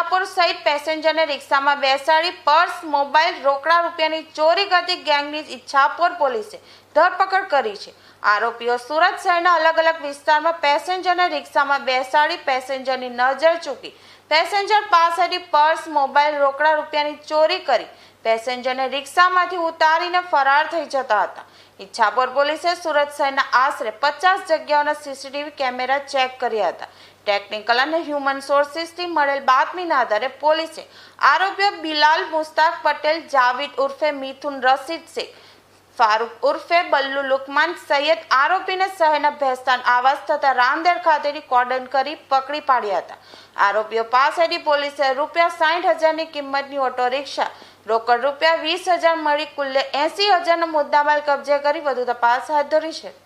ઈચ્છાપુર સહિત પેસેન્જરને રિક્ષામાં બેસાડી પર્સ, મોબાઈલ, રોકડા રૂપિયાની ચોરી કરતી ગેંગની ઈચ્છાપુર પોલીસે ધરપકડ કરી છે। આરોપીઓ સુરત શહેરના અલગ અલગ વિસ્તારમાં પેસેન્જરને રિક્ષામાં બેસાડી પેસેન્જરની નજર ચૂકી પેસેન્જર પાસેથી પર્સ, મોબાઈલ, રોકડા રૂપિયાની ચોરી કરી પેસેન્જરને રિક્ષામાંથી ઉતારીને ફરાર થઈ જતા હતા। ઈચ્છાપુર પોલીસે સુરત શહેરના આશરે 50 જગ્યાઓના સીસીટીવી કેમેરા ચેક કર્યા હતા। ટેકનિકલ અને હ્યુમન સોર્સિસથી મળેલ બાતમીના આધારે પોલીસે આરોપીઓ બિલાલ મુસ્તાક પટેલ, જાવીદ ઉર્ફે મિથુન રશીદ શેખ, ફારૂક ઉર્ફે બલ્લુ લુકમાન સૈયદ આરોપીને શહેરના ભેસ્તાન આવાસ તથા રામદેર ખાતેથી કોર્ડન કરી પકડી પાડ્યા હતા। આરોપીઓ પાસેથી પોલીસે ₹60,000ની કિંમતની ઓટો રિક્ષા, રોકડ ₹20,000 મળી કુલ્લે 80,000નો મુદ્દામાલ કબજે કરી વધુ તપાસ હાથ ધરી છે।